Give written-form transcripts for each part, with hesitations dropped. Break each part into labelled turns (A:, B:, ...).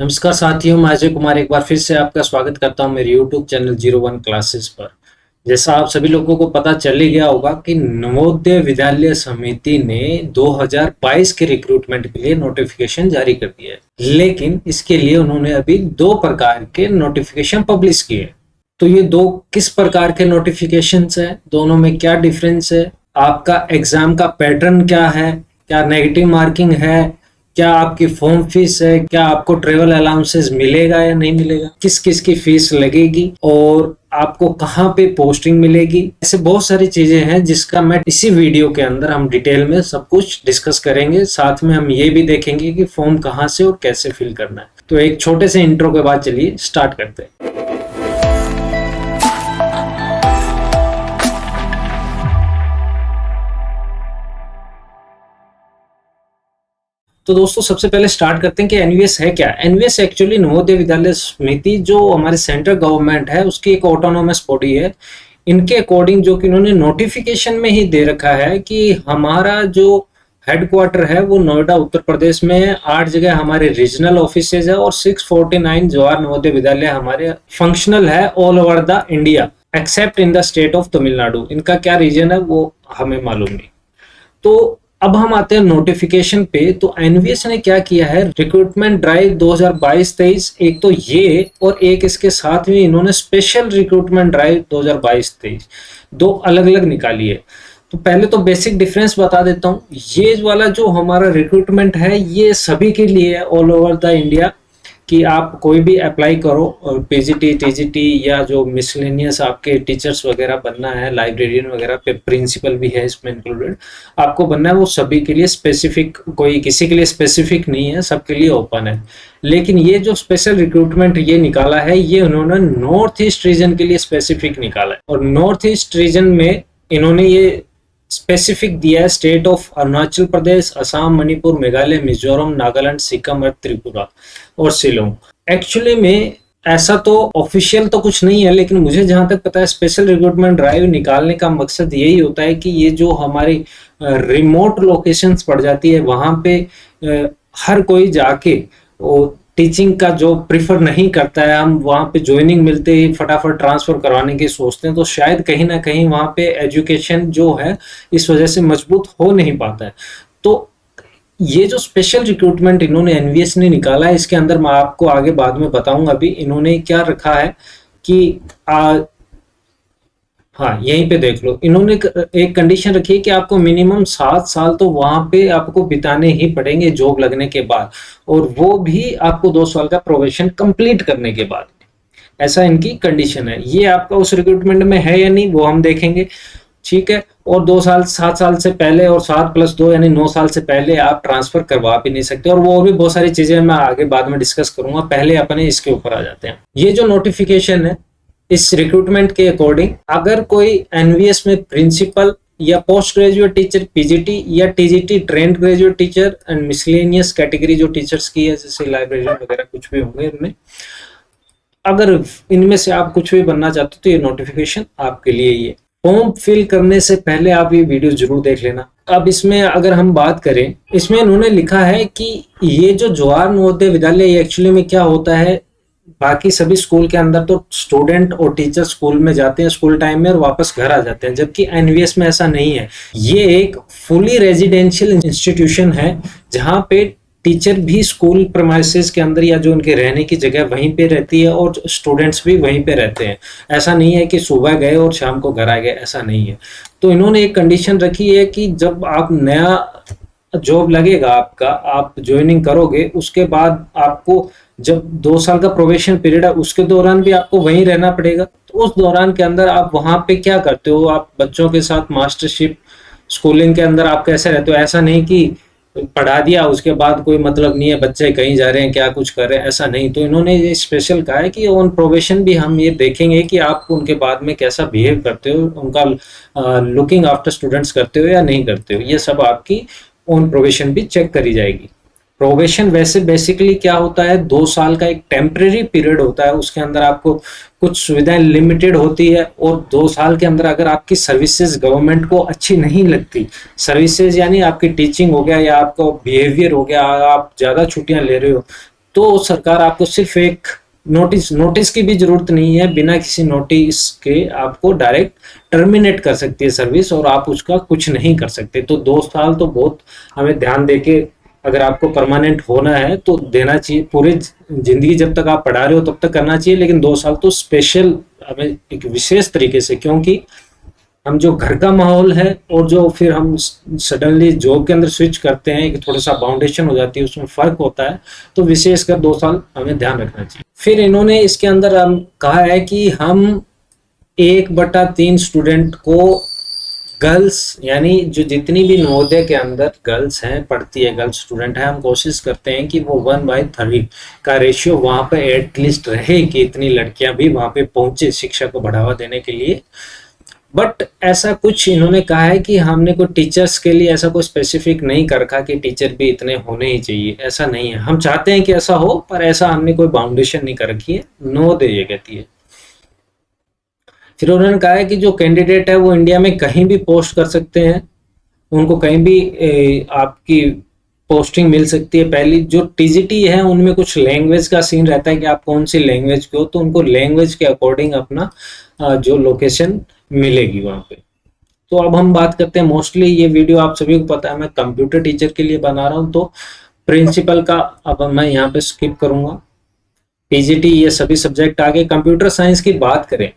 A: नमस्कार साथियों, मैं अजय कुमार एक बार फिर से आपका स्वागत करता हूं मेरे YouTube चैनल 01 क्लासेस पर। जैसा आप सभी लोगों को पता चल ही गया होगा कि नवोदय विद्यालय समिति ने 2022 के रिक्रूटमेंट के लिए नोटिफिकेशन जारी कर दिया है, लेकिन इसके लिए उन्होंने अभी दो प्रकार के नोटिफिकेशन पब्लिश किए। तो ये दो किस प्रकार के नोटिफिकेशन है, दोनों में क्या डिफरेंस है, आपका एग्जाम का पैटर्न क्या है, क्या नेगेटिव मार्किंग है, क्या आपकी फॉर्म फीस है, क्या आपको ट्रेवल अलाउंसेस मिलेगा या नहीं मिलेगा, किस किस की फीस लगेगी और आपको कहाँ पे पोस्टिंग मिलेगी, ऐसे बहुत सारी चीजें हैं जिसका मैं इसी वीडियो के अंदर हम डिटेल में सब कुछ डिस्कस करेंगे। साथ में हम ये भी देखेंगे कि फॉर्म कहाँ से और कैसे फिल करना है। तो एक छोटे से इंट्रो के बाद चलिए स्टार्ट करते हैं। तो दोस्तों सबसे पहले स्टार्ट करते हैं कि एनवीएस है क्या। एनवीएस एक्चुअली नवोदय विद्यालय समिति जो हमारे सेंट्रल गवर्नमेंट है उसकी एक ऑटोनोमस बॉडी है। इनके अकॉर्डिंग जो कि उन्होंने नोटिफिकेशन में ही दे रखा है कि हमारा जो हेडक्वार्टर है वो नोएडा उत्तर प्रदेश में है। 8 जगह हमारे रीजनल ऑफिसेज है और 649 जवाहर नवोदय विद्यालय हमारे फंक्शनल है all over the India accept in the state of Tamil Nadu. इनका क्या रीजन है वो हमें मालूम नहीं। तो अब हम आते हैं नोटिफिकेशन पे। तो एनवीएस ने क्या किया है, रिक्रूटमेंट ड्राइव 2022-23 एक तो ये और एक इसके साथ में इन्होंने स्पेशल रिक्रूटमेंट ड्राइव 2022-23 दो अलग अलग निकाली है। तो पहले तो बेसिक डिफरेंस बता देता हूँ। ये वाला जो हमारा रिक्रूटमेंट है ये सभी के लिए है ऑल ओवर द इंडिया कि आप कोई भी अप्लाई करो और पीजीटी टीजीटी या जो मिसलेनियस आपके टीचर्स वगैरह बनना है, लाइब्रेरियन वगैरह पे प्रिंसिपल भी है इसमें इंक्लूडेड, आपको बनना है। वो सभी के लिए स्पेसिफिक, कोई किसी के लिए स्पेसिफिक नहीं है, सबके लिए ओपन है। लेकिन ये जो स्पेशल रिक्रूटमेंट ये निकाला है ये उन्होंने नॉर्थ ईस्ट रीजन के लिए स्पेसिफिक निकाला है। और नॉर्थ ईस्ट रीजन में इन्होंने ये स्पेसिफिक दिया है स्टेट ऑफ अरुणाचल प्रदेश, असम, मणिपुर, मेघालय, मिजोरम, नागालैंड, सिक्किम और त्रिपुरा और शिलोंग। एक्चुअली में ऐसा तो ऑफिशियल तो कुछ नहीं है, लेकिन मुझे जहां तक पता है स्पेशल रिक्रूटमेंट ड्राइव निकालने का मकसद यही होता है कि ये जो हमारी रिमोट लोकेशंस पड़ जाती है वहां पे हर कोई जाके टीचिंग का जो प्रिफर नहीं करता है, हम वहाँ पे ज्वाइनिंग मिलते ही फटाफट ट्रांसफर करवाने की सोचते हैं, तो शायद कहीं ना कहीं वहाँ पे एजुकेशन जो है इस वजह से मजबूत हो नहीं पाता है। तो ये जो स्पेशल रिक्रूटमेंट इन्होंने एनवीएस ने निकाला है इसके अंदर मैं आपको आगे बाद में बताऊंगा। अभी इन्होंने क्या रखा है कि हाँ यहीं पे देख लो, इन्होंने एक कंडीशन रखी है कि आपको मिनिमम 7 साल तो वहां पे आपको बिताने ही पड़ेंगे जॉब लगने के बाद, और वो भी आपको 2 साल का प्रोबेशन कंप्लीट करने के बाद। ऐसा इनकी कंडीशन है। ये आपका उस रिक्रूटमेंट में है या नहीं वो हम देखेंगे, ठीक है। और 2 साल 7 साल से पहले और 7+2 यानी 9 साल से पहले आप ट्रांसफर करवा भी नहीं सकते। और वो भी बहुत सारी चीजें मैं आगे बाद में डिस्कस करूंगा, पहले अपने इसके ऊपर आ जाते हैं। ये जो नोटिफिकेशन है इस रिक्रूटमेंट के अकॉर्डिंग अगर कोई एनवीएस में प्रिंसिपल या पोस्ट ग्रेजुएट टीचर, पीजीटी या TGT trained graduate teacher and miscellaneous category जो टीचर्स की है जैसे लाइब्रेरियन वगैरह कुछ भी होंगे इनमें, अगर इनमें से आप कुछ भी बनना चाहते हो तो ये नोटिफिकेशन आपके लिए ही है। फॉर्म फिल करने से पहले आप ये वीडियो जरूर देख लेना। अब इसमें अगर हम बात करें, इसमें उन्होंने लिखा है कि ये जो जवाहर नवोदय विद्यालय एक्चुअली में क्या होता है, बाकी सभी स्कूल के अंदर तो स्टूडेंट और टीचर स्कूल में जाते हैं स्कूल टाइम में और वापस घर आ जाते हैं, जबकि एनवीएस में ऐसा नहीं है। ये एक फुली रेजिडेंशियल इंस्टीट्यूशन है जहां पे टीचर भी स्कूल प्रीमाइसेस के अंदर या जो उनके रहने की जगह वहीं पे रहती है और स्टूडेंट्स भी वहीं पे रहते हैं। ऐसा नहीं है कि सुबह गए और शाम को घर आ गए, ऐसा नहीं है। तो इन्होंने एक कंडीशन रखी है कि जब आप नया जॉब लगेगा आपका, आप ज्वाइनिंग करोगे, उसके बाद आपको जब 2 साल का प्रोबेशन पीरियड है उसके दौरान भी आपको वहीं रहना पड़ेगा। तो उस दौरान के अंदर आप वहां पे क्या करते हो, आप बच्चों के साथ मास्टरशिप स्कूलिंग के अंदर आप कैसे रहते हो। ऐसा नहीं कि पढ़ा दिया उसके बाद कोई मतलब नहीं है, बच्चे कहीं जा रहे हैं क्या कुछ कर रहे हैं, ऐसा नहीं। तो इन्होंने ये स्पेशल कहा है कि ऑन प्रोबेशन भी हम ये देखेंगे कि आप उनके बाद में कैसा बिहेव करते हो, उनका लुकिंग आफ्टर स्टूडेंट्स करते हो या नहीं करते हो, ये सब आपकी ऑन प्रोबेशन भी चेक करी जाएगी। प्रोबेशन वैसे बेसिकली क्या होता है, 2 साल का एक टेम्परेरी पीरियड होता है, उसके अंदर आपको कुछ सुविधाएं लिमिटेड होती है। और 2 साल के अंदर अगर आपकी सर्विसेज गवर्नमेंट को अच्छी नहीं लगती, सर्विसेज यानी आपकी टीचिंग हो गया या आपका बिहेवियर हो गया, आप ज्यादा छुट्टियां ले रहे हो, तो तो सरकार आपको सिर्फ एक नोटिस की भी जरूरत नहीं है, बिना किसी नोटिस के आपको डायरेक्ट टर्मिनेट कर सकती है सर्विस, और आप उसका कुछ नहीं कर सकते। तो 2 साल तो बहुत हमें ध्यान देके, अगर आपको परमानेंट होना है तो देना चाहिए। पूरे जिंदगी जब तक आप पढ़ा रहे हो तब तक करना चाहिए, लेकिन 2 साल तो स्पेशल हमें एक विशेष तरीके से, क्योंकि हम जो घर का माहौल है और जो फिर हम सडनली जॉब के अंदर स्विच करते हैं, एक थोड़ा सा बाउंडेशन हो जाती है, उसमें फर्क होता है। तो विशेषकर 2 साल हमें ध्यान रखना चाहिए। फिर इन्होंने इसके अंदर हम कहा है कि हम 1/3 स्टूडेंट को गर्ल्स, यानी जो जितनी भी नवोदय के अंदर गर्ल्स हैं, पढ़ती है, गर्ल्स स्टूडेंट है, हम कोशिश करते हैं कि वो 1/3 का रेशियो वहां पे एटलीस्ट रहे, कि इतनी लड़कियां भी वहां पे पहुंचे शिक्षा को बढ़ावा देने के लिए। बट ऐसा कुछ इन्होंने कहा है कि हमने कोई टीचर्स के लिए ऐसा कोई स्पेसिफिक नहीं कर रखा कि टीचर भी इतने होने ही चाहिए, ऐसा नहीं है। हम चाहते हैं कि ऐसा हो, पर ऐसा हमने कोई बाउंडेशन नहीं कर रखी है, नवोदय ये कहती है। फिर उन्होंने कहा है कि जो कैंडिडेट है वो इंडिया में कहीं भी पोस्ट कर सकते हैं, उनको कहीं भी आपकी पोस्टिंग मिल सकती है। पहली जो टीजीटी है उनमें कुछ लैंग्वेज का सीन रहता है कि आप कौन सी लैंग्वेज के हो, तो उनको लैंग्वेज के अकॉर्डिंग अपना जो लोकेशन मिलेगी वहां पे। तो अब हम बात करते हैं, मोस्टली ये वीडियो आप सभी को पता है मैं कंप्यूटर टीचर के लिए बना रहा हूँ, तो प्रिंसिपल का अब मैं यहाँ पे स्किप करूंगा। पीजीटी ये सभी सब्जेक्ट आगे। कंप्यूटर साइंस की बात करें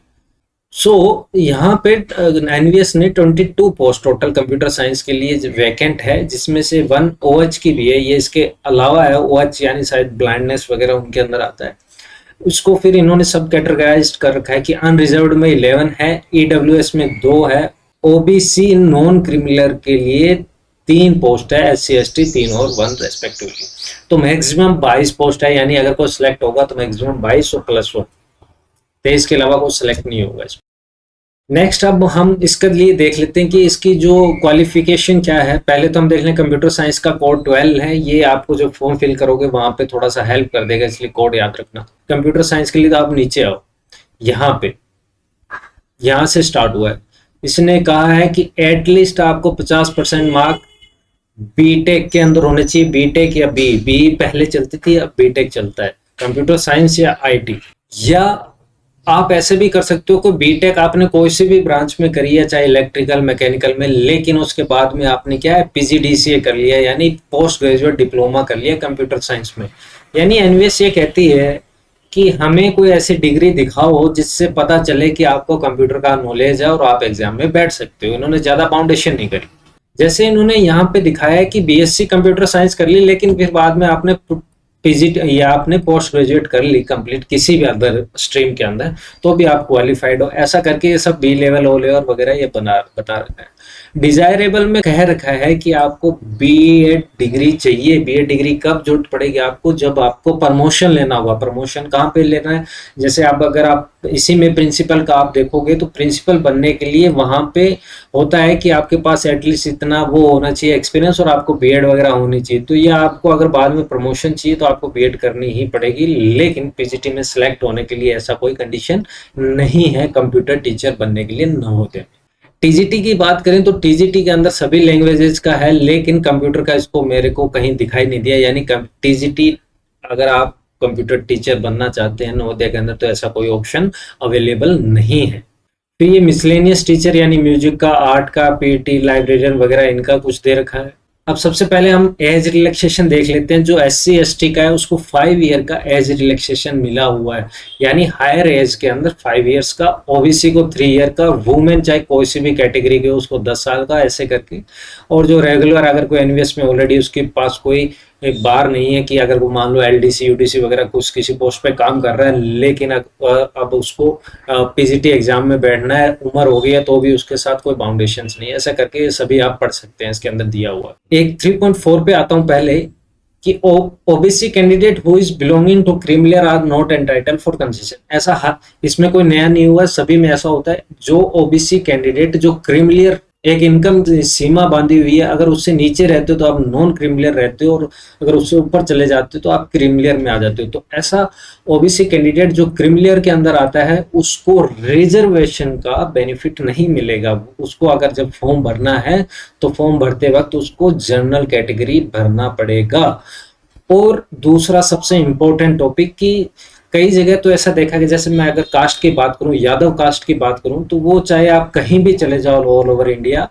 A: यहाँ पे एनवीएस ने 22 पोस्ट टोटल कंप्यूटर साइंस के लिए वैकेंट है, जिसमें से 1 ओएच की भी है। ये इसके अलावा है, ओएच यानी शायद ब्लाइंडनेस वगैरह उनके अंदर आता है। उसको फिर इन्होंने सब कैटेगराइज कर रखा है कि अनरिजर्व्ड में 11 है, ईडब्ल्यूएस में 2 है, ओबीसी नॉन क्रिमिनल के लिए 3 पोस्ट है, एससी एसटी 3 और 1 रेस्पेक्टिवली। तो मैक्सिमम 22 पोस्ट है, यानी अगर कोई सिलेक्ट होगा तो मैक्सिमम 22 और +1, 23 के अलावा कोई सिलेक्ट नहीं होगा इसमें। नेक्स्ट अब हम इसके लिए देख लेते हैं कि इसकी जो क्वालिफिकेशन क्या है। पहले तो हम देख लें, कंप्यूटर साइंस का कोड 12 है। ये आपको जो फॉर्म फिल करोगे वहां पे थोड़ा सा हेल्प कर देगा, इसलिए कोड याद रखना। कंप्यूटर साइंस के लिए तो आप नीचे आओ, यहाँ पे यहाँ से स्टार्ट हुआ है। इसने कहा है कि एटलीस्ट आपको 50% मार्क बीटेक के अंदर होने चाहिए। बीटेक या बी पहले चलती थी, अब बीटेक चलता है। कंप्यूटर साइंस या आईटी, या आप ऐसे भी कर सकते हो कि बीटेक आपने कोई सी भी ब्रांच में करी है, चाहे इलेक्ट्रिकल मैकेनिकल में, लेकिन उसके बाद में आपने क्या है, पीजीडीसीए कर लिया, यानी पोस्ट ग्रेजुएट डिप्लोमा कर लिया कंप्यूटर साइंस में। यानी एनवीएस ये कहती है कि हमें कोई ऐसी डिग्री दिखाओ जिससे पता चले कि आपको कंप्यूटर का नॉलेज है और आप एग्जाम में बैठ सकते हो। इन्होंने ज्यादा फाउंडेशन नहीं करी। जैसे इन्होंने यहाँ पे दिखाया है कि बीएससी कंप्यूटर साइंस कर ली, लेकिन फिर बाद में आपने पीजी या आपने पोस्ट ग्रेजुएट कर ली कंप्लीट किसी भी अदर स्ट्रीम के अंदर, तो भी आप क्वालिफाइड हो। ऐसा करके ये सब बी लेवल, ओ लेवल वगैरह ये बता रखा है। डिजायरेबल में कह रखा है कि आपको बीएड डिग्री चाहिए। बीएड डिग्री कब जरूरत पड़ेगी आपको, जब आपको प्रमोशन लेना होगा। प्रमोशन कहाँ पे लेना है, जैसे आप अगर आप इसी में प्रिंसिपल का आप देखोगे तो प्रिंसिपल बनने के लिए वहां पे होता है कि आपके पास एटलीस्ट इतना वो होना चाहिए एक्सपीरियंस, और आपको बीएड वगैरह होनी चाहिए। तो ये आपको अगर बाद में प्रमोशन चाहिए तो आपको बीएड करनी ही पड़ेगी, लेकिन पीजीटी में सिलेक्ट होने के लिए ऐसा कोई कंडीशन नहीं है कंप्यूटर टीचर बनने के लिए नवोदय। टीजीटी की बात करें तो टीजीटी के अंदर सभी लैंग्वेजेस का है, लेकिन कंप्यूटर का इसको मेरे को कहीं दिखाई नहीं दिया। यानी टीजीटी अगर आप कंप्यूटर टीचर बनना चाहते हैं नवोदय के अंदर तो ऐसा कोई ऑप्शन अवेलेबल नहीं है। फिर ये मिसलेनियस टीचर यानी म्यूजिक का, आर्ट का, पीटी, लाइब्रेरियन वगैरह इनका कुछ दे रखा है। अब सबसे पहले हम एज रिलैक्सेशन देख लेते हैं। जो एससी एसटी का है उसको 5 ईयर का एज रिलैक्सेशन मिला हुआ है, यानी हायर एज के अंदर 5 इयर्स का। ओबीसी को 3 ईयर का, वुमेन चाहे कोई सी भी कैटेगरी के उसको 10 साल का, ऐसे करके। और जो रेगुलर अगर कोई एनवीएस में ऑलरेडी उसके पास कोई एक बार नहीं है कि अगर वो मान लो एलडीसी यूडीसी वगैरह कुछ किसी पोस्ट पे काम कर रहा है, लेकिन अब उसको पीजीटी एग्जाम में बैठना है, उम्र हो गई है, तो भी उसके साथ कोई बाउंडेशन नहीं है। ऐसा करके सभी आप पढ़ सकते हैं, इसके अंदर दिया हुआ। एक 3.4 पे आता हूं पहले कि OBC candidate who is belonging to creamy layer are not entitled for concession. ऐसा इसमें कोई नया नहीं हुआ, सभी में ऐसा होता है। जो ओबीसी कैंडिडेट जो क्रीमी लेयर एक इनकम सीमा बांधी हुई है, अगर उससे नीचे रहते हो तो आप नॉन क्रिमिलियर रहते हो, और अगर उससे ऊपर चले जाते हो तो आप क्रिमिलियर में आ जाते हो। तो ऐसा ओबीसी कैंडिडेट जो क्रिमिलियर के अंदर आता है उसको रिजर्वेशन का बेनिफिट नहीं मिलेगा। उसको अगर जब फॉर्म भरना है तो फॉर्म भरते वक्त उसको जनरल कैटेगरी भरना पड़ेगा। और दूसरा सबसे इम्पोर्टेंट टॉपिक कि कई जगह तो ऐसा देखा कि जैसे मैं अगर कास्ट की बात करूं, यादव कास्ट की बात करूं, तो वो चाहे आप कहीं भी चले जाओ ऑल ओवर इंडिया,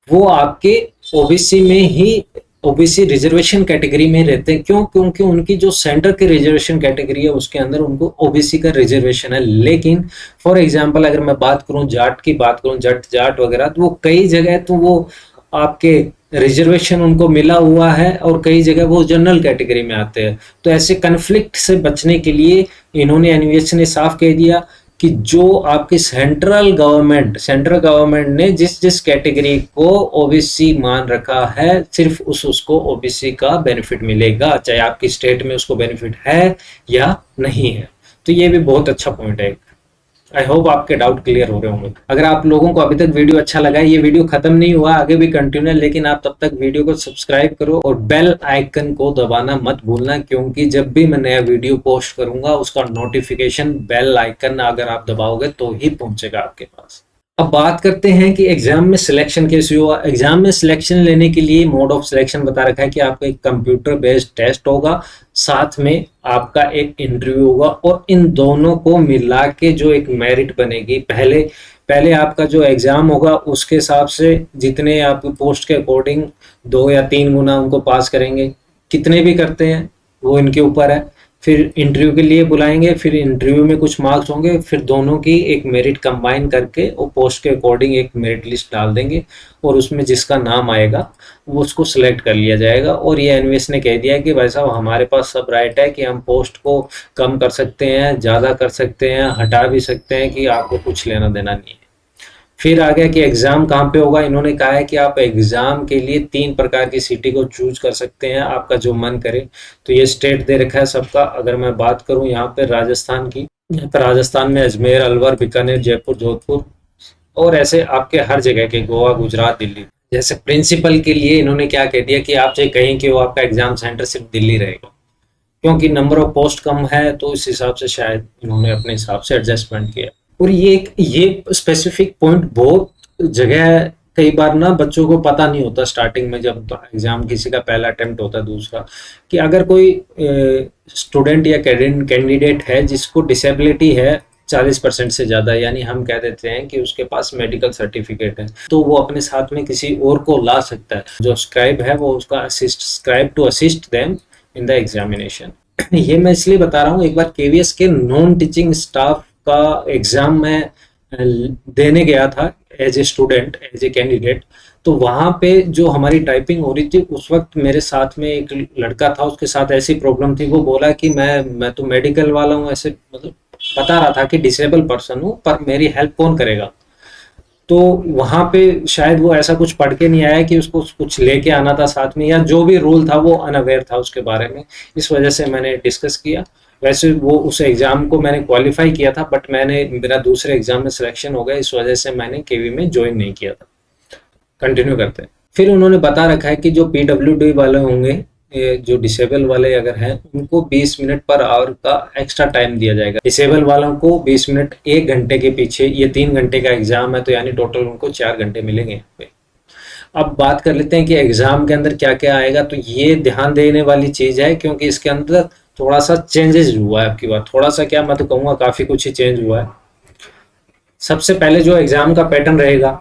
A: वो आपके ओबीसी में ही, ओबीसी रिजर्वेशन कैटेगरी में रहते हैं। क्यों? क्योंकि उनकी जो सेंटर की रिजर्वेशन कैटेगरी है उसके अंदर उनको ओबीसी का रिजर्वेशन है। लेकिन फॉर एग्जांपल अगर मैं बात करूं जाट की बात करूं, जट जाट वगैरह, तो वो कई जगह तो वो आपके रिजर्वेशन उनको मिला हुआ है और कई जगह वो जनरल कैटेगरी में आते हैं। तो ऐसे कन्फ्लिक्ट से बचने के लिए इन्होंने, एनवीएस ने साफ कह दिया कि जो आपकी सेंट्रल गवर्नमेंट ने जिस जिस कैटेगरी को ओबीसी मान रखा है, सिर्फ उसको ओबीसी का बेनिफिट मिलेगा, चाहे आपकी स्टेट में उसको बेनिफिट है या नहीं है। तो ये भी बहुत अच्छा पॉइंट है। आई होप आपके डाउट क्लियर हो रहे होंगे। अगर आप लोगों को अभी तक वीडियो अच्छा लगा है, ये वीडियो खत्म नहीं हुआ, आगे भी कंटिन्यू है, लेकिन आप तब तक वीडियो को सब्सक्राइब करो और बेल आइकन को दबाना मत भूलना, क्योंकि जब भी मैं नया वीडियो पोस्ट करूंगा उसका नोटिफिकेशन बेल आइकन अगर आप दबाओगे तो ही पहुंचेगा आपके पास। अब बात करते हैं कि एग्जाम में सिलेक्शन कैसे हुआ। एग्जाम में सिलेक्शन लेने के लिए मोड ऑफ सिलेक्शन बता रखा है कि आपका एक कंप्यूटर बेस्ड टेस्ट होगा, साथ में आपका एक इंटरव्यू होगा, और इन दोनों को मिला के जो एक मेरिट बनेगी, पहले पहले आपका जो एग्जाम होगा उसके हिसाब से जितने आपकी पोस्ट के अकॉर्डिंग 2 या 3 गुना उनको पास करेंगे, कितने भी करते हैं वो इनके ऊपर है। फिर इंटरव्यू के लिए बुलाएंगे, फिर इंटरव्यू में कुछ मार्क्स होंगे, फिर दोनों की एक मेरिट कंबाइन करके वो पोस्ट के अकॉर्डिंग एक मेरिट लिस्ट डाल देंगे, और उसमें जिसका नाम आएगा वो उसको सिलेक्ट कर लिया जाएगा। और ये एनवीएस ने कह दिया कि भाई साहब हमारे पास सब राइट है कि हम पोस्ट को कम कर सकते हैं, ज़्यादा कर सकते हैं, हटा भी सकते हैं, कि आपको कुछ लेना देना नहीं है। फिर आ गया कि एग्जाम कहाँ पे होगा। इन्होंने कहा है कि आप एग्जाम के लिए 3 प्रकार की सिटी को चूज कर सकते हैं, आपका जो मन करे। तो ये स्टेट दे रखा है सबका। अगर मैं बात करूं यहाँ पे राजस्थान की, यहाँ पे राजस्थान में अजमेर, अलवर, बीकानेर, जयपुर, जोधपुर, और ऐसे आपके हर जगह के, गोवा, गुजरात, दिल्ली। जैसे प्रिंसिपल के लिए इन्होंने क्या कह दिया कि आप चाहे कहीं के हो, आपका एग्जाम सेंटर सिर्फ दिल्ली रहेगा, क्योंकि नंबर ऑफ पोस्ट कम है, तो इस हिसाब से शायद इन्होंने अपने हिसाब से एडजस्टमेंट किया। और ये स्पेसिफिक पॉइंट बहुत जगह कई बार ना बच्चों को पता नहीं होता स्टार्टिंग में, जब तो एग्जाम किसी का पहला अटेम्प्ट होता है, दूसरा कि अगर कोई स्टूडेंट या कैंडिडेट है जिसको डिसेबिलिटी है 40% से ज़्यादा, यानी हम कह देते हैं कि उसके पास मेडिकल सर्टिफिकेट है, तो वो अपने साथ में किसी और को ला सकता है। जो स्क्राइब है वो उसका scribe to assist them in the examination. ये मैं इसलिए बता रहा हूँ, एक बार केवीएस के नॉन टीचिंग स्टाफ का एग्जाम में देने गया था as a student, as a candidate. तो वहाँ पे जो हमारी टाइपिंग हो रही थी, उस वक्त मेरे साथ में एक लड़का था, उसके साथ ऐसी प्रॉब्लम थी। वो बोला कि मैं तो मेडिकल वाला हूँ, ऐसे मतलब बता रहा था कि डिसेबल पर्सन हूँ, पर मेरी हेल्प कौन करेगा। तो वहाँ पे शायद वो ऐसा कुछ पढ़ के नहीं आया कि उसको कुछ लेके आना था साथ में, या जो भी रूल था वो अनअवेयर था उसके बारे में। इस वजह से मैंने डिस्कस किया। वैसे वो उस एग्जाम को मैंने क्वालिफाई किया था, बट मेरा दूसरे एग्जाम में सिलेक्शन हो गया, इस वजह से मैंने केवी में ज्वाइन नहीं किया था। कंटिन्यू करते हैं। फिर उन्होंने बता रखा है कि जो पीडब्ल्यूडी वाले होंगे, जो डिसेबल वाले अगर हैं, उनको 20 मिनट पर आवर का एक्स्ट्रा टाइम दिया जाएगा। डिसेबल वालों को 20 मिनट 1 घंटे के पीछे, ये 3 घंटे का एग्जाम है, तो यानी टोटल उनको 4 घंटे मिलेंगे यहाँ पे। अब बात कर लेते हैं कि एग्जाम के अंदर क्या क्या आएगा। तो ये ध्यान देने वाली चीज है, क्योंकि इसके अंदर थोड़ा सा चेंजेस हुआ है। आपकी बात थोड़ा सा क्या, मैं तो कहूँगा काफी कुछ ही चेंज हुआ है। सबसे पहले जो एग्जाम का पैटर्न रहेगा,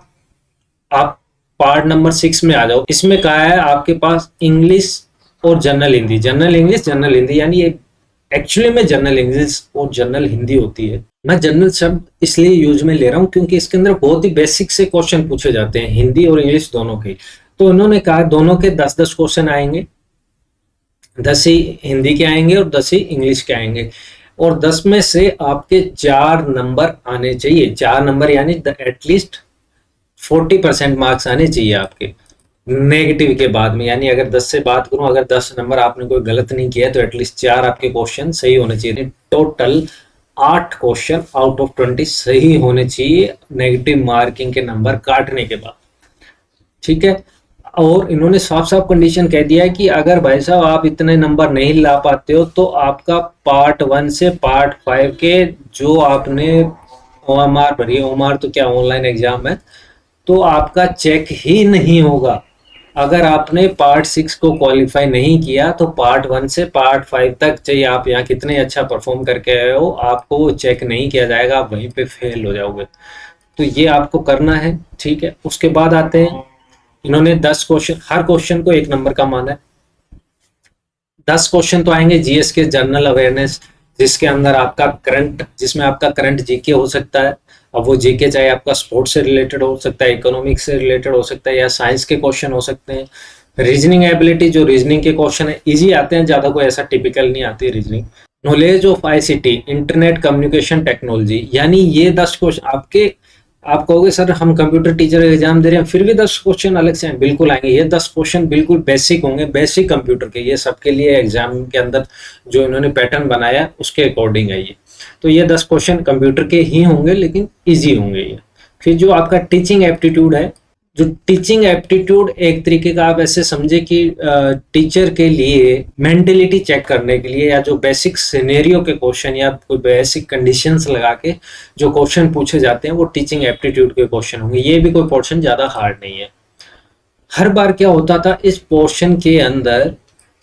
A: आप पार्ट नंबर 6 में आ जाओ। इसमें कहा है आपके पास इंग्लिश और general Hindi, general English, general Hindi, यानी ये एक्चुअली में जनरल इंग्लिश और जनरल हिंदी होती है। मैं जनरल शब्द इसलिए यूज में ले रहा हूँ क्योंकि इसके अंदर बहुत ही बेसिक से क्वेश्चन पूछे जाते हैं, हिंदी और इंग्लिश दोनों के। तो उन्होंने कहा दोनों के 10-10 क्वेश्चन आएंगे, 10 ही हिंदी के आएंगे और 10 ही इंग्लिश के आएंगे। और 10 में से आपके 4 नंबर आने चाहिए। 4 नंबर यानी एटलीस्ट 40% मार्क्स आने चाहिए आपके नेगेटिव के बाद में। यानी अगर 10 से बात करूं, अगर 10 नंबर आपने कोई गलत नहीं किया तो एटलीस्ट 4 आपके क्वेश्चन सही होने चाहिए। टोटल 8 क्वेश्चन आउट ऑफ 20 सही होने चाहिए नेगेटिव मार्किंग के नंबर काटने के बाद। ठीक है। और इन्होंने साफ साफ कंडीशन कह दिया है कि अगर भाई साहब आप इतने नंबर नहीं ला पाते हो, तो आपका पार्ट 1 से पार्ट 5 के जो आपने ओएमआर भरी, ओएमआर तो क्या ऑनलाइन एग्जाम है, तो आपका चेक ही नहीं होगा। अगर आपने पार्ट 6 को क्वालिफाई नहीं किया तो पार्ट 1 से पार्ट 5 तक, चाहिए आप यहाँ कितने अच्छा परफॉर्म करके आए हो, आपको वो चेक नहीं किया जाएगा, आप वहीं पे फेल हो जाओगे। तो ये आपको करना है, ठीक है। उसके बाद आते हैं, इन्होंने 10 क्वेश्चन, हर क्वेश्चन को 1 नंबर का माना है। 10 क्वेश्चन तो आएंगे जीएस के, जनरल अवेयरनेस, जिसके अंदर आपका करंट, जिसमें आपका करंट जीके हो सकता है। अब वो जीके चाहे आपका स्पोर्ट्स से रिलेटेड हो सकता है, इकोनॉमिक्स से रिलेटेड हो सकता है, या साइंस के क्वेश्चन हो सकते हैं। रीजनिंग एबिलिटी, जो रीजनिंग के क्वेश्चन है इजी आते हैं, ज्यादा कोई ऐसा टिपिकल नहीं आती reasoning. Knowledge of ICT, internet communication technology, यानी ये 10 क्वेश्चन आपके, आप कहोगे सर हम कंप्यूटर टीचर एग्जाम दे रहे हैं फिर भी 10 क्वेश्चन अलग से हैं, बिल्कुल आएंगे। ये 10 क्वेश्चन बिल्कुल बेसिक होंगे, बेसिक कंप्यूटर के, ये सबके लिए एग्जाम के अंदर जो इन्होंने पैटर्न बनाया उसके अकॉर्डिंग है ये। तो ये 10 क्वेश्चन कंप्यूटर के ही होंगे, लेकिन ईजी होंगे ये। फिर जो आपका टीचिंग एप्टीट्यूड है, जो टीचिंग एप्टीट्यूड एक तरीके का आप ऐसे समझे कि टीचर के लिए मेंटेलिटी चेक करने के लिए, या जो बेसिक सिनेरियो के क्वेश्चन या कोई बेसिक कंडीशंस लगा के जो क्वेश्चन पूछे जाते हैं वो टीचिंग एप्टीट्यूड के क्वेश्चन होंगे। ये भी कोई पोर्शन ज्यादा हार्ड नहीं है। हर बार क्या होता था, इस पोर्शन के अंदर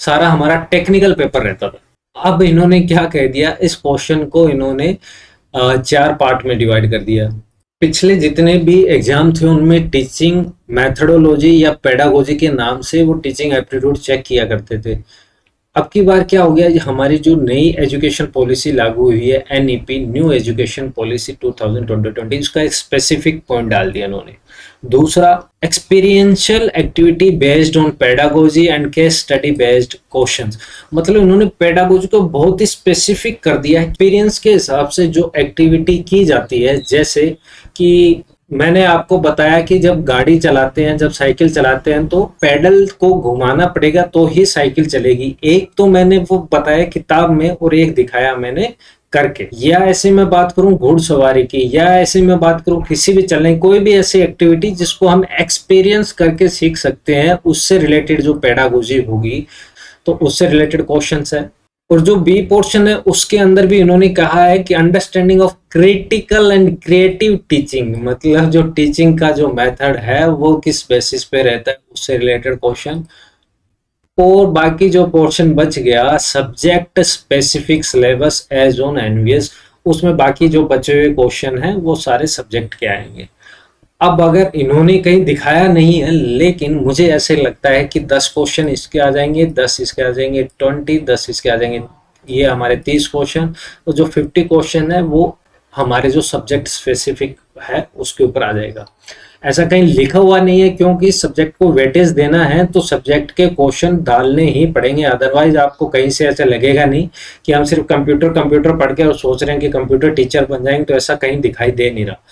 A: सारा हमारा टेक्निकल पेपर रहता था। अब इन्होंने क्या कह दिया, इस क्वेश्चन को इन्होंने 4 पार्ट में डिवाइड कर दिया। पिछले जितने भी एग्जाम थे उनमें टीचिंग मेथडोलॉजी या पेडागोजी के नाम से वो टीचिंग एप्टीट्यूड चेक किया करते थे। अब की बार क्या हो गया, हमारी जो नई एजुकेशन पॉलिसी लागू हुई है, एनईपी, न्यू एजुकेशन पॉलिसी 2020, इसका एक स्पेसिफिक पॉइंट डाल दिया इन्होंने। दूसरा, experiential activity based on pedagogy and case study based questions, मतलब इन्होंने पेडागोजी को बहुत ही स्पेसिफिक कर दिया है। एक्सपीरियंस के हिसाब से जो एक्टिविटी की जाती है, जैसे कि मैंने आपको बताया कि जब गाड़ी चलाते हैं, जब साइकिल चलाते हैं तो पैडल को घुमाना पड़ेगा तो ही साइकिल चलेगी। एक तो मैंने वो बताया किताब में और एक दिखाया मैंने करके। या ऐसे मैं बात करूं घुड़सवारी की, या ऐसे मैं बात करूं किसी भी चलने, कोई भी ऐसी एक्टिविटी जिसको हम एक्सपीरियंस करके सीख सकते हैं, उससे रिलेटेड जो पेडागोजी होगी तो उससे रिलेटेड क्वेश्चंस है। और जो बी पोर्शन है उसके अंदर भी इन्होंने कहा है कि understanding of critical and creative teaching, मतलब जो टीचिंग का जो मेथड है वो किस बेसिस पे रहता है, उससे रिलेटेड क्वेश्चन। और बाकी जो पोर्शन बच गया, subject specific syllabus as on NVS, उसमें बाकी जो बचे हुए क्वेश्चन हैं वो सारे सब्जेक्ट के आएंगे। अब अगर इन्होंने कहीं दिखाया नहीं है, लेकिन मुझे ऐसे लगता है कि 10 क्वेश्चन इसके आ जाएंगे, 10 इसके आ जाएंगे, 10 इसके आ जाएंगे, ये हमारे 30 क्वेश्चन। तो जो 50 क्वेश्चन है वो हमारे जो सब्जेक्ट स्पेसिफिक है उसके ऊपर आ जाएगा। ऐसा कहीं लिखा हुआ नहीं है, क्योंकि सब्जेक्ट को वेटेज देना है तो सब्जेक्ट के क्वेश्चन डालने ही पड़ेंगे, अदरवाइज आपको कहीं से ऐसा लगेगा नहीं कि हम सिर्फ कंप्यूटर पढ़ के और सोच रहे हैं कि कंप्यूटर टीचर बन जाएंगे, तो ऐसा कहीं दिखाई दे नहीं रहा।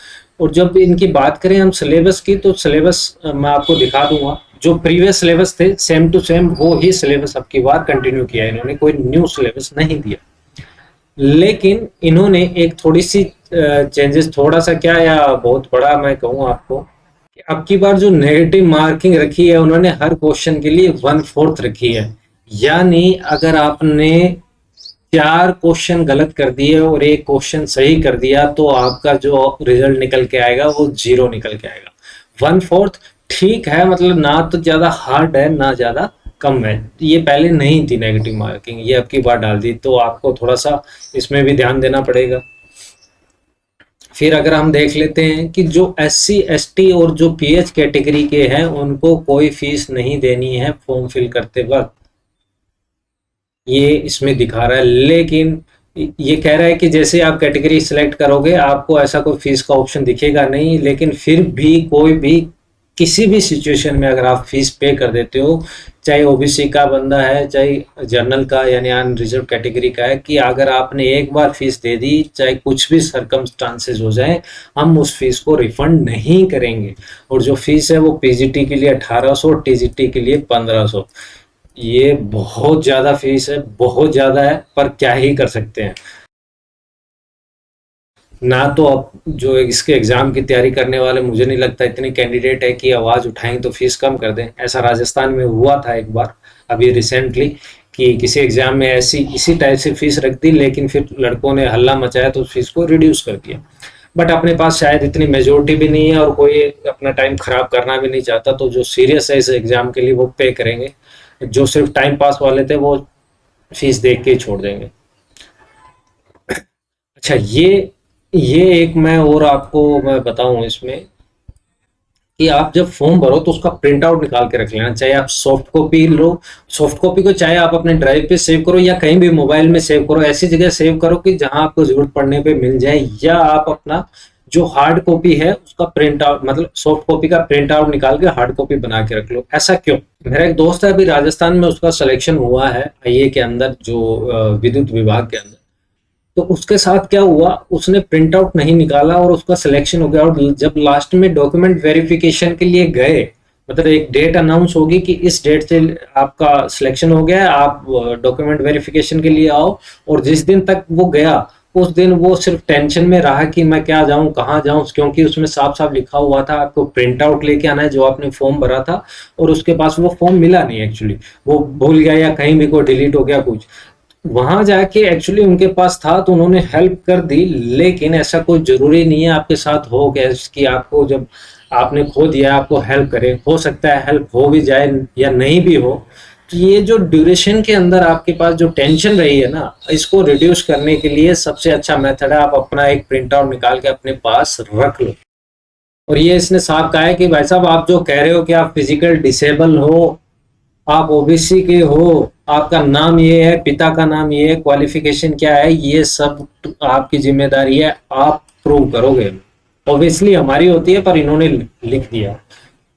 A: और जब इनकी बात करें हम सिलेबस की, तो सिलेबस मैं आपको दिखा दूंगा, जो प्रीवियस सिलेबस थे सेम टू सेम वो ही सिलेबस अब की बार कंटिन्यू किया है इन्होंने, कोई न्यू सिलेबस नहीं दिया। लेकिन इन्होंने एक थोड़ी सी चेंजेस, थोड़ा सा क्या या बहुत बड़ा मैं कहूँ आपको, कि अब की बार जो नेगेटिव मार्किंग रखी है उन्होंने हर क्वेश्चन के लिए 1/4 रखी है। यानी अगर आपने 4 क्वेश्चन गलत कर दिए और एक क्वेश्चन सही कर दिया तो आपका जो रिजल्ट निकल के आएगा वो 0 निकल के आएगा। 1/4 ठीक है, मतलब ना तो ज्यादा हार्ड है ना ज्यादा कम है। ये पहले नहीं थी नेगेटिव मार्किंग, ये अब की बार डाल दी, तो आपको थोड़ा सा इसमें भी ध्यान देना पड़ेगा। फिर अगर हम देख लेते हैं कि जो SC ST और जो PH कैटेगरी के हैं उनको कोई फीस नहीं देनी है फॉर्म फिल करते वक्त, ये इसमें दिखा रहा है। लेकिन ये कह रहा है कि जैसे आप कैटेगरी सिलेक्ट करोगे आपको ऐसा कोई फीस का ऑप्शन दिखेगा नहीं, लेकिन फिर भी कोई भी किसी भी सिचुएशन में अगर आप फीस पे कर देते हो, चाहे ओबीसी का बंदा है चाहे जनरल का यानी अनरिजर्व कैटेगरी का है, कि अगर आपने एक बार फीस दे दी, चाहे कुछ भी सरकमस्टांसेस हो जाए, हम उस फीस को रिफंड नहीं करेंगे। और जो फीस है वो पीजीटी के लिए 1800, टीजीटी के लिए 1500। ये बहुत ज्यादा फीस है, बहुत ज्यादा है, पर क्या ही कर सकते हैं। ना तो अब जो इसके एग्जाम की तैयारी करने वाले, मुझे नहीं लगता इतने कैंडिडेट है कि आवाज उठाएं तो फीस कम कर दें। ऐसा राजस्थान में हुआ था एक बार अभी रिसेंटली, कि किसी एग्जाम में ऐसी इसी टाइप से फीस रख दी, लेकिन फिर लड़कों ने हल्ला मचाया तो फीस को रिड्यूस कर दिया। बट अपने पास शायद इतनी मेजोरिटी भी नहीं है और कोई अपना टाइम खराब करना भी नहीं चाहता, तो जो सीरियस है इस एग्जाम के लिए वो पे करेंगे, जो सिर्फ टाइम पास वाले थे वो फीस देख के ही छोड़ देंगे। अच्छा, ये एक मैं और आपको मैं बताऊं इसमें कि आप जब फॉर्म भरो तो उसका प्रिंट आउट निकाल के रख लेना, चाहे आप सॉफ्ट कॉपी लो, सॉफ्ट कॉपी को चाहे आप अपने ड्राइव पे सेव करो या कहीं भी मोबाइल में सेव करो, ऐसी जगह सेव करो कि जहां आपको जरूरत पड़ने पे मिल जाए, या आप अपना जो हार्ड कॉपी है उसका प्रिंट आउट, मतलब सॉफ्ट कॉपी का प्रिंट आउट निकाल के हार्ड कॉपी बना के रख लो। ऐसा क्यों? मेरा एक दोस्त है, अभी राजस्थान में उसका सिलेक्शन हुआ है आईए के अंदर, जो विद्युत विभाग के अंदर। तो उसके साथ क्या हुआ, उसने प्रिंट आउट नहीं निकाला और उसका सिलेक्शन हो गया, और जब लास्ट में डॉक्यूमेंट वेरिफिकेशन के लिए गए, मतलब एक डेट अनाउंस होगी कि इस डेट से आपका सिलेक्शन हो गया है, आप डॉक्यूमेंट वेरिफिकेशन के लिए आओ, और जिस दिन तक वो गया उस दिन वो सिर्फ टेंशन में रहा कि मैं क्या जाऊं कहाँ जाऊं, क्योंकि उसमें साफ साफ लिखा हुआ था आपको प्रिंट आउट लेके आना है जो आपने फॉर्म भरा था, और उसके पास वो फॉर्म मिला नहीं, एक्चुअली वो भूल गया या कहीं भी कोई डिलीट हो गया कुछ। वहां जाके एक्चुअली उनके पास था तो उन्होंने हेल्प कर दी, लेकिन ऐसा कोई जरूरी नहीं है आपके साथ हो गैस कि आपको जब आपने खो दिया आपको हेल्प करे, हो सकता है हेल्प हो भी जाए या नहीं भी हो। तो ये जो ड्यूरेशन के अंदर आपके पास जो टेंशन रही है ना, इसको रिड्यूस करने के लिए सबसे अच्छा मेथड है आप अपना एक प्रिंट आउट निकाल के अपने पास रख लो। और ये इसने साफ कहा है कि भाई साहब आप जो कह रहे हो कि आप फिजिकल डिसेबल हो, आप ओबीसी के हो, आपका नाम ये है, पिता का नाम ये है, क्वालिफिकेशन क्या है, ये सब आपकी जिम्मेदारी है, आप प्रूव करोगे। ऑब्वियसली हमारी होती है, पर इन्होंने लिख दिया।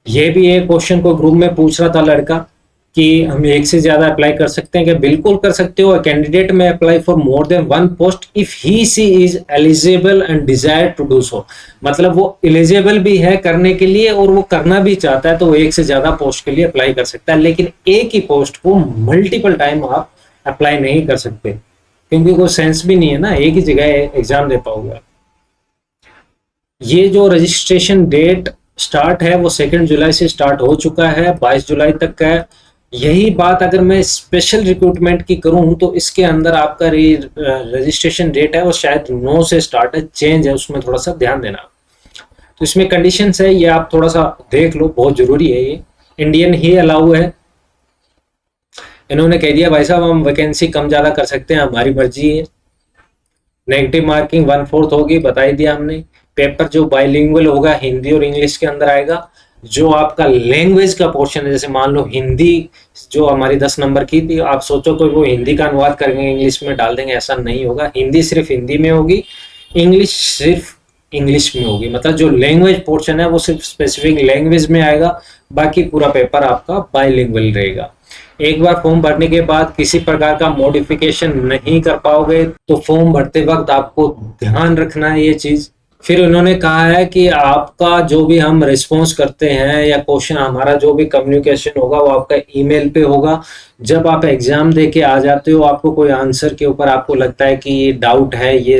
A: ये भी एक क्वेश्चन को ग्रुप में पूछ रहा था लड़का कि हम एक से ज्यादा अप्लाई कर सकते हैं क्या? बिल्कुल कर सकते हो। Candidate may apply for more than one post if he she is eligible and desire to do so, मतलब वो एलिजिबल भी है करने के लिए और वो करना भी चाहता है, तो वो एक से ज्यादा पोस्ट के लिए अप्लाई कर सकता है, लेकिन एक ही पोस्ट को मल्टीपल टाइम आप अप्लाई नहीं कर सकते, क्योंकि कोई सेंस भी नहीं है ना, एक ही जगह एग्जाम दे पाओगे। ये जो रजिस्ट्रेशन डेट स्टार्ट है वो 2 जुलाई से स्टार्ट हो चुका है, 22 जुलाई तक का है। यही बात अगर मैं स्पेशल रिक्रूटमेंट की करूं तो इसके अंदर आपका रजिस्ट्रेशन डेट है वो शायद 9 से स्टार्ट है, चेंज है, उसमें थोड़ा सा ध्यान देना। तो इसमें कंडीशंस है, ये आप थोड़ा सा देख लो, बहुत जरूरी है। ये इंडियन ही अलाउ है। इन्होंने कह दिया भाई साहब हम वैकेंसी कम ज्यादा कर सकते हैं, हमारी मर्जी है। नेगेटिव मार्किंग 1/4 होगी, बता ही दिया हमने। पेपर जो बाइलिंगुअल होगा, हिंदी और इंग्लिश के अंदर आएगा। जो आपका लैंग्वेज का पोर्शन है, जैसे मान लो हिंदी जो हमारी 10 नंबर की थी, आप सोचो कोई वो हिंदी का अनुवाद करेंगे इंग्लिश में डाल देंगे, ऐसा नहीं होगा। हिंदी सिर्फ हिंदी में होगी, इंग्लिश सिर्फ इंग्लिश में होगी, मतलब जो लैंग्वेज पोर्शन है वो सिर्फ स्पेसिफिक लैंग्वेज में आएगा, बाकी पूरा पेपर आपका बाइलिंगुअल रहेगा। एक बार फॉर्म भरने के बाद किसी प्रकार का मॉडिफिकेशन नहीं कर पाओगे, तो फॉर्म भरते वक्त आपको ध्यान रखना है ये चीज। फिर उन्होंने कहा है कि आपका जो भी हम रिस्पॉन्स करते हैं या क्वेश्चन, हमारा जो भी कम्युनिकेशन होगा वो आपका ईमेल पे होगा। जब आप एग्जाम दे के आ जाते हो, आपको कोई आंसर के ऊपर आपको लगता है कि ये डाउट है, ये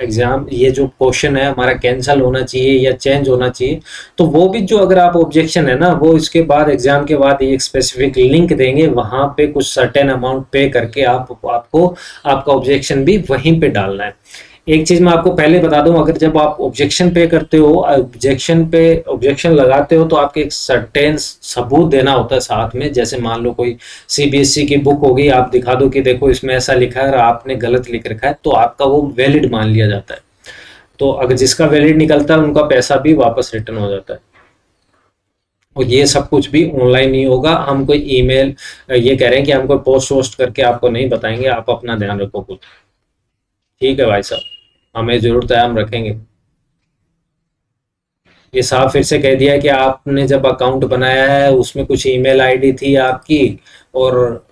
A: एग्जाम ये जो क्वेश्चन है हमारा कैंसिल होना चाहिए या चेंज होना चाहिए, तो वो भी जो अगर आप ऑब्जेक्शन है ना, वो इसके बाद एग्जाम के बाद एक स्पेसिफिक लिंक देंगे, वहां पे कुछ सर्टेन अमाउंट पे करके आपको आपका ऑब्जेक्शन भी वहीं पे डालना है। एक चीज मैं आपको पहले बता दूं, अगर जब आप ऑब्जेक्शन पे करते हो, ऑब्जेक्शन लगाते हो, तो आपके एक सर्टेन सबूत देना होता है साथ में। जैसे मान लो कोई सीबीएसई की बुक होगी, आप दिखा दो कि देखो इसमें ऐसा लिखा है और आपने गलत लिख रखा है, तो आपका वो वैलिड मान लिया जाता है। तो अगर जिसका वैलिड निकलता है उनका पैसा भी वापस रिटर्न हो जाता है। और ये सब कुछ भी ऑनलाइन नहीं होगा, हम कोई ईमेल ये कह रहे हैं कि हम कोई पोस्ट वोस्ट करके आपको नहीं बताएंगे, आप अपना ध्यान रखो कुछ। ठीक है भाई साहब, हमें जरूरत है, हम रखेंगे। ये साफ फिर से कह दिया कि आपने जब अकाउंट बनाया है उसमें कुछ ईमेल आईडी थी आपकी, और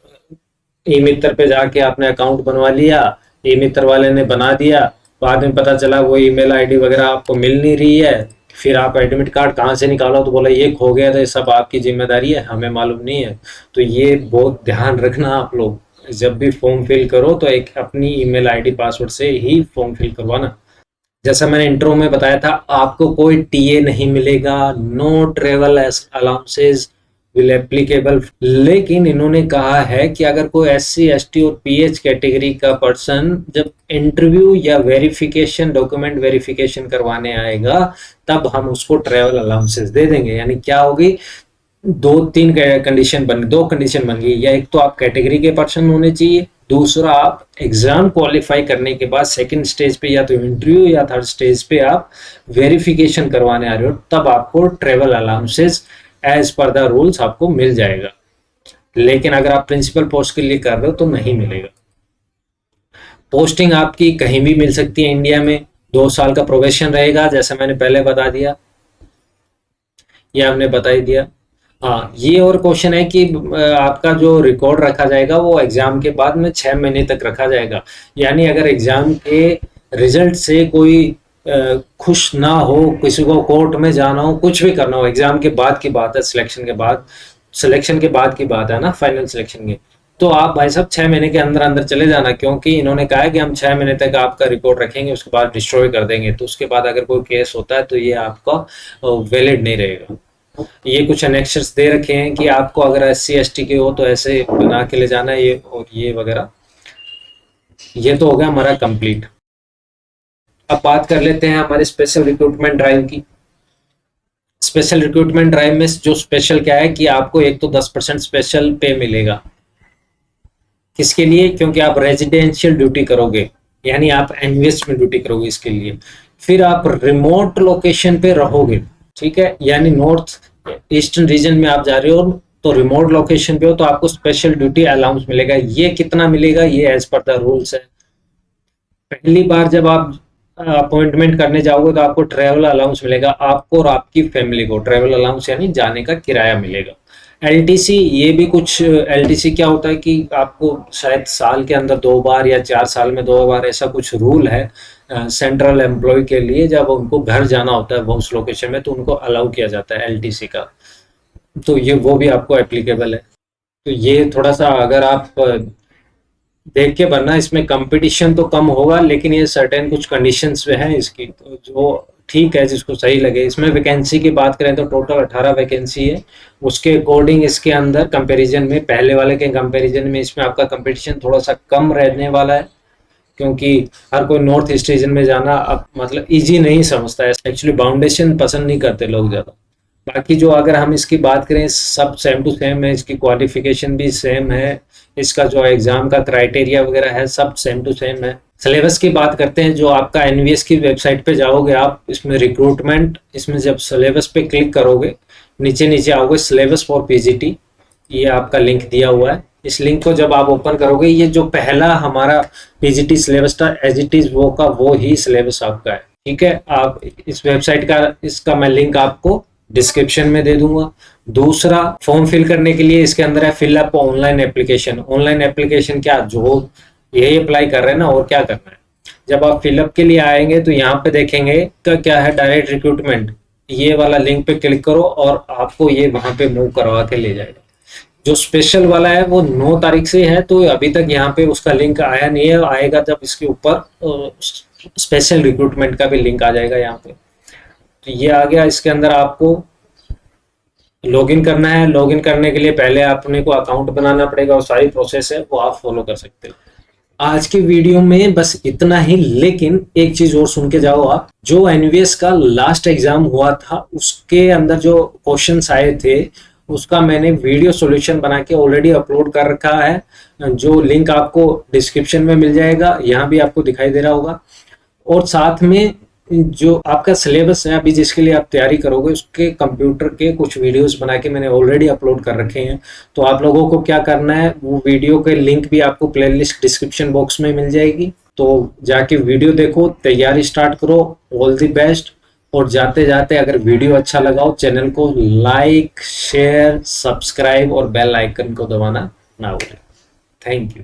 A: ई मित्र पे जाके आपने अकाउंट बनवा लिया, ई मित्र वाले ने बना दिया, बाद में पता चला वो ईमेल आईडी वगैरह आपको मिल नहीं रही है, फिर आप एडमिट कार्ड कहाँ से निकालो, तो बोला ये खो गया, तो ये सब आपकी जिम्मेदारी है, हमें मालूम नहीं है। तो ये बहुत ध्यान रखना आप लोग, जब भी फॉर्म फिल करो तो एक अपनी ईमेल आईडी पासवर्ड से ही फॉर्म फिल करवाना। जैसा मैंने इंट्रो में बताया था, आपको कोई टीए नहीं मिलेगा, no travel allowances, will applicable. लेकिन इन्होंने कहा है कि अगर कोई SC ST और PH कैटेगरी का पर्सन जब इंटरव्यू या वेरिफिकेशन, डॉक्यूमेंट वेरिफिकेशन करवाने आएगा, तब हम उसको ट्रेवल अलाउंसेस दे देंगे। यानी क्या होगी, दो कंडीशन बन गई, या एक तो आप कैटेगरी के पर्सन होने चाहिए, दूसरा आप एग्जाम क्वालिफाई करने के बाद सेकंड स्टेज पे या तो इंटरव्यू या थर्ड स्टेज पे आप वेरिफिकेशन करवाने आ रहे हो, तब आपको travel allowances as per the rules आपको मिल जाएगा। लेकिन अगर आप प्रिंसिपल पोस्ट के लिए कर रहे हो तो नहीं मिलेगा। पोस्टिंग आपकी कहीं भी मिल सकती है इंडिया में, 2 साल का प्रोबेशन रहेगा, जैसे मैंने पहले बता दिया, ये हमने बता ही दिया। हाँ, ये और क्वेश्चन है कि आपका जो रिकॉर्ड रखा जाएगा वो एग्जाम के बाद में 6 महीने तक रखा जाएगा। यानी अगर एग्जाम के रिजल्ट से कोई खुश ना हो, किसी को कोर्ट में जाना हो, कुछ भी करना हो, एग्जाम के बाद की बात है, सिलेक्शन के बाद की बात है ना, फाइनल सिलेक्शन की, तो आप भाई साहब 6 महीने के अंदर अंदर चले जाना, क्योंकि इन्होंने कहा है कि हम 6 महीने तक आपका रिकॉर्ड रखेंगे, उसके बाद डिस्ट्रॉय कर देंगे। तो उसके बाद अगर कोई केस होता है तो ये आपका वैलिड नहीं रहेगा। ये कुछ एनेक्शर्स दे रखे हैं कि आपको अगर SC ST के हो तो ऐसे बना के ले जाना है, ये और ये वगैरह। ये तो हो गया हमारा कंप्लीट। अब बात कर लेते हैं हमारे स्पेशल रिक्रूटमेंट ड्राइव की। स्पेशल रिक्रूटमेंट ड्राइव में जो स्पेशल क्या है कि आपको एक तो 10% स्पेशल पे मिलेगा। किसके लिए? क्योंकि आप रेजिडेंशियल ड्यूटी करोगे, यानी आप NVS में ड्यूटी करोगे, इसके लिए। फिर आप रिमोट लोकेशन पे रहोगे, ठीक है, यानी नॉर्थ ईस्टर्न रीजन में आप जा रहे हो तो रिमोट लोकेशन पे हो तो आपको स्पेशल ड्यूटी अलाउंस मिलेगा। ये कितना मिलेगा? ये एज पर द रूल्स है। पहली बार जब आप अपॉइंटमेंट करने जाओगे तो आपको ट्रेवल अलाउंस मिलेगा, आपको और आपकी फैमिली को ट्रेवल अलाउंस यानी जाने का किराया मिलेगा। LTC, ये भी कुछ LTC क्या होता है कि आपको शायद साल के अंदर 2 बार या 4 साल में 2 बार, ऐसा कुछ रूल है सेंट्रल एम्प्लॉय के लिए, जब उनको घर जाना होता है उस लोकेशन में तो उनको अलाउ किया जाता है LTC का, तो ये वो भी आपको एप्लीकेबल है। तो ये थोड़ा सा अगर आप देख के भरना, इसमें कंपटीशन तो कम होगा, लेकिन ये सर्टेन कुछ कंडीशंस पे हैं इसकी, तो जो ठीक है जिसको सही लगे। इसमें वैकेंसी की बात करें तो टोटल 18 वैकेंसी है। उसके अकॉर्डिंग इसके अंदर कंपैरिजन में, पहले वाले के कंपैरिजन में इसमें आपका कंपटीशन थोड़ा सा कम रहने वाला है, क्योंकि हर कोई नॉर्थ ईस्ट रीजन में जाना अब मतलब इजी नहीं समझता है, एक्चुअली बाउंडेशन पसंद नहीं करते लोग ज़्यादा। बाकी जो अगर हम इसकी बात करें, सब सेम टू सेम है, इसकी क्वालिफिकेशन भी सेम है, इसका जो एग्जाम का क्राइटेरिया वगैरह है सब सेम टू सेम है। सिलेबस की बात करते हैं, जो आपका NVS की वेबसाइट पे जाओगे आप, इसमें रिक्रूटमेंट, इसमें जब सिलेबस पे क्लिक करोगे नीचे नीचे आओगे, सिलेबस फॉर PGT, ये आपका लिंक दिया हुआ है। इस लिंक को जब आप ओपन करोगे, ये जो पहला हमारा PGT सिलेबस था एज इट इज वो का वो ही सिलेबस आपका है, ठीक है। आप इस वेबसाइट का, इसका मैं लिंक आपको डिस्क्रिप्शन में दे दूंगा। दूसरा, फॉर्म फिल करने के लिए इसके अंदर है fill up online application. Online application क्या, जो यही अप्लाई कर रहे हैं ना, और क्या करना है। जब आप फिलअप के लिए आएंगे तो यहाँ पे देखेंगे क्या है, डायरेक्ट रिक्रूटमेंट, ये वाला लिंक पे क्लिक करो और आपको ये वहां पे मूव करवा के ले जाएगा। जो स्पेशल वाला है वो 9 तारीख से है, तो अभी तक यहाँ पे उसका लिंक आया नहीं है, आएगा जब इसके ऊपर स्पेशल रिक्रूटमेंट का भी लिंक आ जाएगा यहाँ पे। तो ये आ गया। इसके अंदर आपको लॉगिन करना है। लॉगिन करने के लिए पहले अपने को अकाउंट बनाना पड़ेगा, और सारी प्रोसेस है वो आप फॉलो कर सकते हो। आज की वीडियो में बस इतना ही, लेकिन एक चीज और सुन के जाओ आप। जो NVS का लास्ट एग्जाम हुआ था उसके अंदर जो क्वेश्चंस आए थे उसका मैंने वीडियो सॉल्यूशन बना के ऑलरेडी अपलोड कर रखा है, जो लिंक आपको डिस्क्रिप्शन में मिल जाएगा, यहाँ भी आपको दिखाई दे रहा होगा। और साथ में जो आपका सिलेबस है अभी जिसके लिए आप तैयारी करोगे, उसके कंप्यूटर के कुछ वीडियोस बना के मैंने ऑलरेडी अपलोड कर रखे हैं। तो आप लोगों को क्या करना है, वो वीडियो के लिंक भी आपको प्लेलिस्ट डिस्क्रिप्शन बॉक्स में मिल जाएगी, तो जाके वीडियो देखो, तैयारी स्टार्ट करो। All the best. और जाते जाते अगर वीडियो अच्छा लगा हो, चैनल को लाइक, शेयर, सब्सक्राइब और बेल आइकन को दबाना ना भूलें। Thank you.